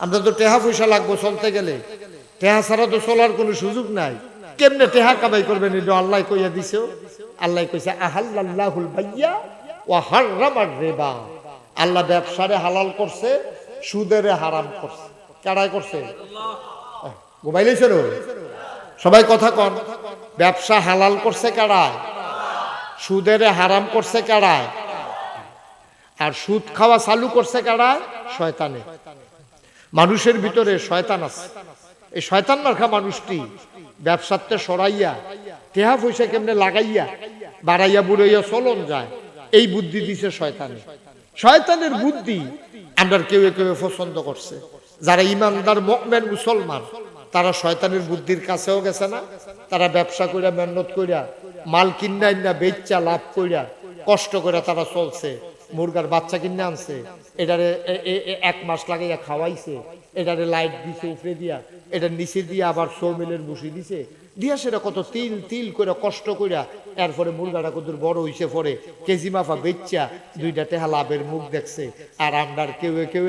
আমরা তো টেহা পয়সা লাগবো চলতে গেলে, টেহা ছাড়া তো চলার কোনো সুযোগ নাই। কেমনে টেহা কামাই করবেন এটা আল্লাহ কইয়া দিছে। আল্লাহ কইছে আহাল্লাল্লাহুল বাইয়া ওয়া হাররামার রিবা। আল্লাহ ব্যবসারে হালাল করছে, সুদেরে হারাম করছে। কারাই করছে? ঘুমাইলেছে রে সবাই কথা কন। ব্যবসা হালাল করছে কারায়? সুদেরে হারাম করছে কারায়? আর সুদ খাওয়া চালু করছে কারায়? শয়তানে। মানুষের ভিতরে শয়তান আছে। এই শয়তান মার্কা মানুষটি ব্যবসাতে সরাইয়া টেহা পয়সা কেমনে লাগাইয়া বাড়াইয়া বুড়াইয়া চলন যায়, এই বুদ্ধি দিছে শয়তানে। শয়তানের বুদ্ধি আমরা কেউ কেউ পছন্দ করছে। যারা ইমানদার মুমিন মুসলমান তারা শয়তানের বুদ্ধির কাছেও গেছে না। তারা ব্যবসা কইরা মেহনত কইরা মাল কিনা না বেচা লাভ কইরা কষ্ট করে তারা চলছে। মুরগার বাচ্চা কিনে আনছে, এটারে 1 মাস লাগাইয়া খাওয়াইছে, এটারে লাইট দিছে উপরে দিয়া, এটা নিচে দিয়ে আবার সৌমিলের বসি দিছে দিয়া, সেটা কত তিল তিল করে কষ্ট কইরা এরপরে মুরগাটা কত বড় হইছে, পরে কেজি মাফা বেচা 2টা টেহা লাভের মুখ দেখছে। আর আমরার কেউ কেউ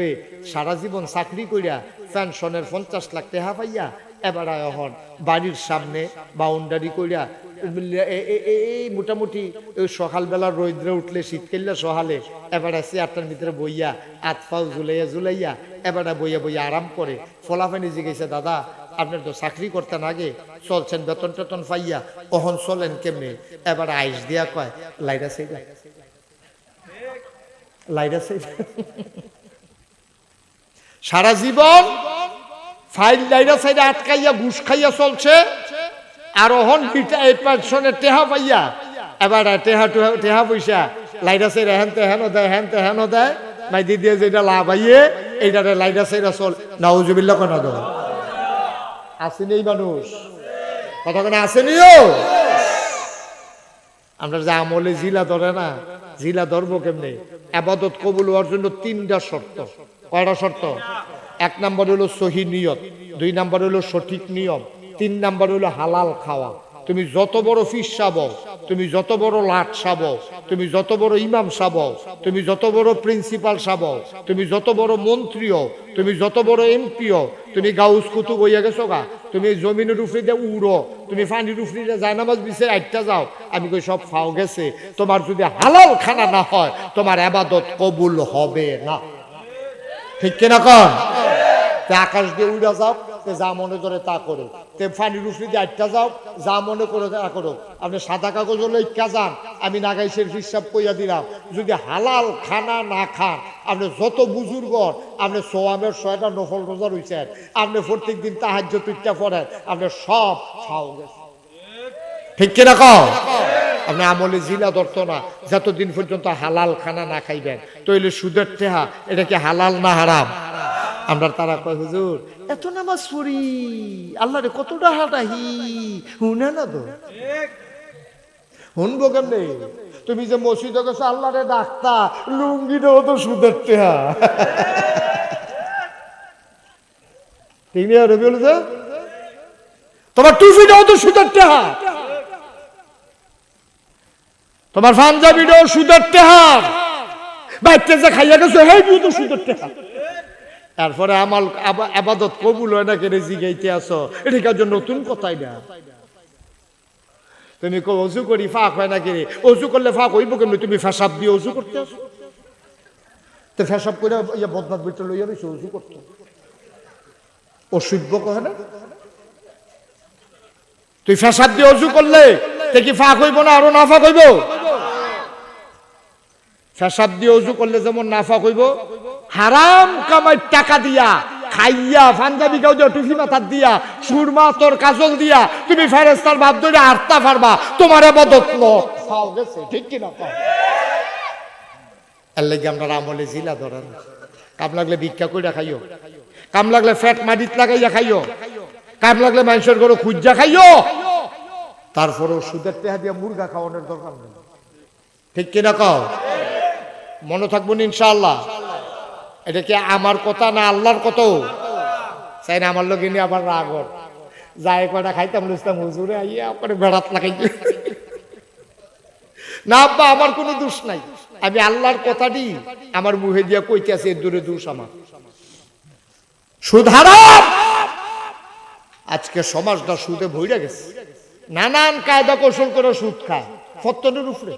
সারা জীবন চাকরি কইরা পেনশনের 50 লাখ টেহা পাইয়া এবার এখন বাড়ির সামনে বাউন্ডারি কইরা এই মোটামুটি সকালবেলা রৌদ্রে উঠলে শীতকালে সহালে এবারে চেয়ারটার ভিতরে বইয়া হাত পাও ঝুলাইয়া ঝুলাইয়া এবারে বইয়া বইয়া আরাম করে। ফলাফানি জিজ্ঞেসে, দাদা আপনার তো চাকরি করতেন আগে, চলছেন বেতন টেতন পাইয়া, কখন চলেন কেমনে? এবার আইস দিয়া কয় লাইরা সেইটা লাইরা সেইটা সারা জীবন ফাইল লাইরা সাইডে আটকাইয়া ঘুষ খাইয়া চলছে। আর ওহন পেনশনের টেহা পাইয়া এবার টেহা পয়সা লাইরা সাইডে হেনতে হেন দেয়, হেনতে হেন দেয়, মাইদি দিয়ে যেটা লাভ আইয়ে এইটারে লাইরা সাইডা চল। নাউজুবিল্লাহ কেন দেব? আসেনি এই মানুষ কতক্ষণে আসেনিও। আমরা যে আমলে জিলা ধরে না, জিলা ধরবো কেমনে? আবাদত কবুল হওয়ার জন্য 3টা শর্ত। কয়টা শর্ত? 1 নাম্বার হলো সহি নিয়ত, 2 নাম্বার হলো সঠিক নিয়ম, 3 নাম্বার হলো হালাল খাওয়া। তুমি যত বড় ফিস সাবো, তুমি যত বড় লাট সাবো, তুমি যত বড় ইমাম সাবো, তুমি যত বড় প্রিন্সিপাল সাবো, তুমি যত বড় মন্ত্রীও, তুমি যত বড় এমপিও, তুমি গাউস কুতুব হইয়া গেছো গা, তুমি জমিনের উপরে দিয়ে উড়ো, তুমি পানির উপরে দিয়ে জায়নামাজ বিছে আইটা যাও, আমি কই সব ফাও গেছে। তোমার যদি হালাল খানা না হয় তোমার ইবাদত কবুল হবে না। ঠিক কিনা কন? আকাশ দিয়ে উড়া যাও, যা মনে করে তা করো। ফানির উপরে দিয়ে আটটা যাও, যা মনে করে তা করো। আপনি সাদা কাগজ হলে ইকা যান, আমি নাগাইশের হিসাব কইয়া দিলাম। যদি হালাল খানা না খান, আপনি যত বুজুর্গ, আপনি সোয়ামের 6টা নফল রোজা রয়েছেন, আপনি প্রত্যেক দিন তাহাজ্জুদ ইত্যা পড়েন, আপনি সব খাও গেছে। ঠিক কিনা কও? আপনি আমলে জিলা ধরতো না যতদিন পর্যন্ত হালাল খানা না খাইবেন। তইলে সুদের টেহা এটা কি হালাল না হারাম? আমরা তারা কয়, হুজুর এত নামাজ পড়ি, আল্লাহ রে কতটা হাঁটাহি, শুনে না তো শুনবো কেমনে? তুমি যে মসজিদে গেছো আল্লাহ রে ডাক্তা, লুঙ্গিটাও তো সুদের টেহা। ঠিক নিয়ে রবি বলেছে তোমার টুপিটাও তো সুদের টেহা, তোমার পাঞ্জাবিটাও সুদের টেহা, বাইতে যে খাইয়া গেছো হেইটাও তো সুদের টেহা। তারপরে আমার আবাদত কবুল হয় না কেড়ে জিগাইতে আসো, এটা জন্য নতুন কথাই না। তুমি অজু করি ফাঁক হয় না কেড়ে, অজু করলে ফাঁক হইব কেমনি? তুমি ফেসাব দিয়ে অজু করতে আসো, তো ফেসাব করে ইয়া বদনাথ বিটা লইয়া রয়েছে অজু করতো, অসভ্য কহে না? তুই ফেসাব দিয়ে অজু করলে কি ফাঁক হইব না আরো না ফাঁক হইব? ফেসাব দিয়ে অজু করলে যেমন না ফাঁক হইব, হারাম কামাই টাকা দিয়া খাইয়া পাঞ্জাবি গাও দিয়া টুপি মাথার দিয়া সুরমা তোর কাজল দিয়া তুমি ফেরেশতার বাপ ধরে আটটা পারবা, তোমার ইবাদত ফাও গেছে। ঠিক কি না? এর লাগি আমরা আমলে জিলা ধরেন। কাম লাগলে ভিক্ষা কইরা খাইও, কাম লাগলে ফ্যাট মাটিত লাগাইয়া খাইও, কাম লাগলে মানুষের ঘরে খুঁজা খাইও, তারপরেও সুদের টেহা দিয়া মুরগা খাওয়ানোর দরকার নেই। ঠিক কিনা কও? মনে থাকবো ইনশাআল্লাহ। এটা কি আমার কথা না আল্লাহর কথা? চাই না আমার লোক নিয়ে আবার রাগর যায় কয়টা খাইতাম লুচতাম হুজুরে আইয়া পরে বেড়াত লাগাইতে না। আব্বা আমার কোনো দোষ নাই, আমি আল্লাহর কথাটি আমার মুখে দিয়া কইতে আছে, এর দূরে দোষ আমার। সুদ হারাম। আজকে সমাজটা সুদে ভইরা গেছে, নানান কায়দা কৌশল করে সুদ খায় ফত্তনের উপরে,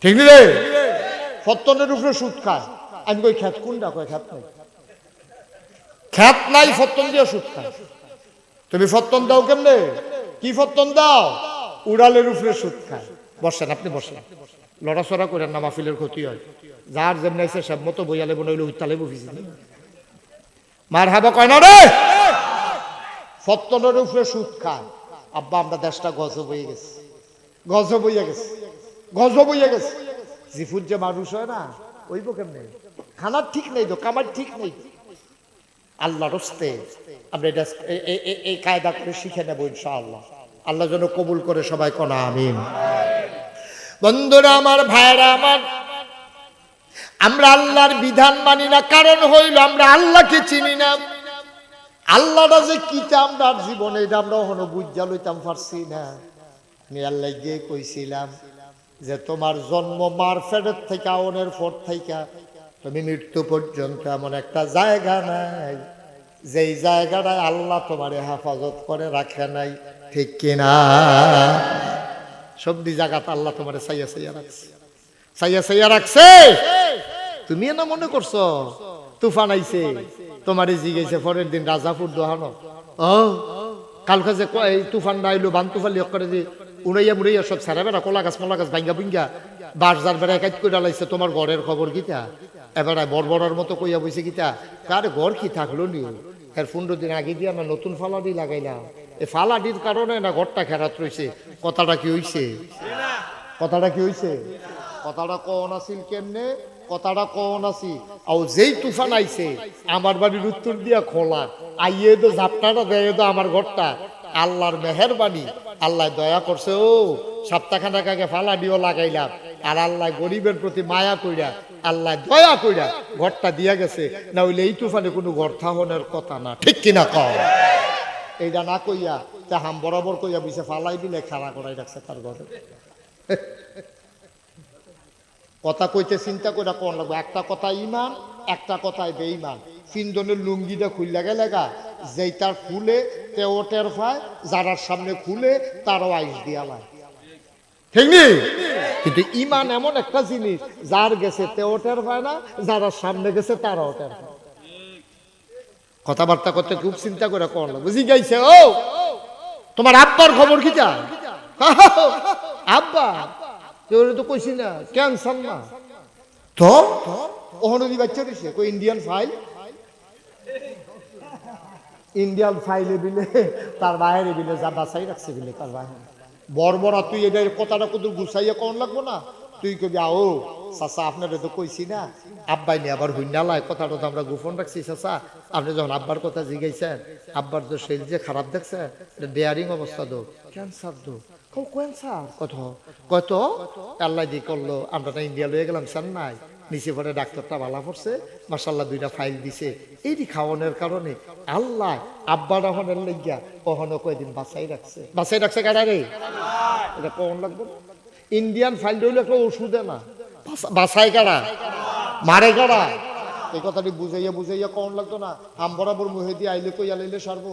ঠিক রে? ফত্তনের উপরে সুদ খায়। আমি কই খ্যাত কোনটা? কয় খ্যাত নাই, খ্যাত নাই, ফত্তন দিয়ে সুদ খায়। তুমি ফত্তন দাও কেমনে? কি ফত্তন দাও? উড়ালের উপরে সুদ খায়। বসেন, আপনি বসেন, লড়াচড়া করেন না, মাহফিলের ক্ষতি হয়। যার যেমন আছে সব মতো বইয়ালে বনাইলে উত্তালে বসিস মার হাবা কয় না রে। ফত্তনের উপরে সুদ খায়। আব্বা আমরা দেশটা গজব হয়ে গেছে, গজব হইয়া গেছে, গজব হইয়া গেছে। জিফুর যে মানুষ হয় না, ওইব কেমনে? খানার ঠিক নেই তো, কামার ঠিক নেই। আল্লাহ রস্তে আমরা এটা এই কায়দা করে শিখে নেবো ইনশাআল্লাহ। আল্লাহ যেন কবুল করে সবাই কোনা আমিন। বন্ধুরা আমার, ভাইরা আমার, আমরা আল্লাহর বিধান মানি না, কারণ হইল আমরা আল্লাহকে চিনি না। আল্লাহটা যে কিটা আমরা জীবনে এটা আমরা এখনো বুঝা লইতাম পারছি না। আমি আল্লাহ গিয়ে কইছিলাম যে তোমার জন্ম মার ফেরত থেকে আওনের পর থেকে তুমি মৃত্যু পর্যন্ত এমন একটা জায়গা নাই যেই জায়গাটায় আল্লাহ তোমারে হেফাজত করে রাখে নাই, ঠিক কিনা? সবদি জায়গাতে আল্লাহ তোমারে সাইয়া সাইয়া রাখছে, সাইয়া সাইয়া রাখছে। তুমি না মনে করছো তুফান আইছে তোমারে জিগাইছে পরের দিন রাজাপুর দোহানো, ও কালকে যে এই তুফান আইলো, বান তুফান লিখ করে যে উড়াইয়া মুড়াইয়া সব সারা বেড়া কলা গাছ মলা গাছ ভাঙ্গা ভুঙ্গা বাজার বেড়া কাজ করে লাইছে। তোমার ঘরের খবর কিতা? এবার বড় মতো কইয়া বইছে কিতা? কার ঘর কি থাকলো নি? এর 15 দিন আগে দিয়ে আমরা নতুন ফালাডি লাগাইলাম। এই ফালাডির কারণে না ঘরটা খেরাত রয়েছে। কথাটা কি হইছে? কথাটা কি হইছে? কথাটা কোন আসিল কেমনে? কথাটা কোন আসি আর যেই তুফান আইছে আমার বাড়ির উত্তর দিয়া খোলা আইয়ে তো ঝাপটাটা দেয় তো আমার ঘরটা। আল্লাহর মেহেরবানি, আল্লাহ দয়া করছে। ও সপ্তাহখানেক আগে ফালাডিও লাগাইলাম, আর আল্লাহ গরিবের প্রতি মায়া কইরা আল্লাহ দয়া কইরা ঘরটা দিয়া গেছে। না হইলে এই তুফানে কোনো ঘর থাহনের কথা না, ঠিক কিনা কও? এইটা না কইয়া তা হাম বরাবর কইয়া বুঝছে ফালাই দিলে খাড়া করাই রাখছে তার ঘরে। কথা কইতে চিন্তা করে কোন লাগবে? একটা কথা ইমান, একটা কথায় বেঈমান। তিনজনের লুঙ্গিটা খুললা গেলে গা, যেই তার খুলে তেও টের পায়, যারার সামনে খুলে তারও আইস দিয়া লায়, ঠিক নি? কিন্তু ইমান এমন একটা জিনিস, যার গেছে তেও টের পায় না, যারার সামনে গেছে তারাও টের পায়। কথাবার্তা করতে খুব চিন্তা করে কোন লাগবে। বুঝি গাইছে, ও তোমার আব্বার খবর কি? যা আব্বা তো কইছি না ক্যান্সার না তো ওহনদি বাচ্চা দিছে কই ইন্ডিয়ান ফাইল, ইন্ডিয়ান ফাইলে বিলে তার বাইরে বিলে যা বাসাই রাখছে বিলে তার বাইরে। বর্বরা তুই এটা কথাটা কত গুছাইয়া কোন লাগবো না? তুই কবি আও চাচা আপনারা তো কইছি না, আব্বাই নিয়ে আবার হুইনালায় কথাটা তো আমরা গোপন রাখছি। চাচা আপনি যখন আব্বার কথা জিগাইছেন, আব্বার তো শরীর যে খারাপ দেখছে, ডেয়ারিং অবস্থা দো, ক্যান্সার দো, ক্যান্সার কত কত আল্লাহ দিয়ে করলো। আমরা তো ইন্ডিয়া লয়ে গেলাম চেন্নাই, নিচে পরে ডাক্তারটা ভালো পড়ছে, মাশাল্লাহ 2টা ফাইল দিছে। এইটি খাওয়ানোর কারণে আল্লাহ আব্বার হনের লেগিয়া কখনো কয়দিন বাঁচাই রাখছে। বাঁচাই রাখছে কারা রে? এটা কোন লাগবে? ইন্ডিয়ান ফাইল হইলে একটা ওষুধে না, বাঁচাই কারা, মারে কারা? এই কথাটি বুঝাইয়া বুঝাইয়া কোন লাগতো না? আম বরাবর মুহে দিয়ে আইলে কইয়া লাইলে সারবো।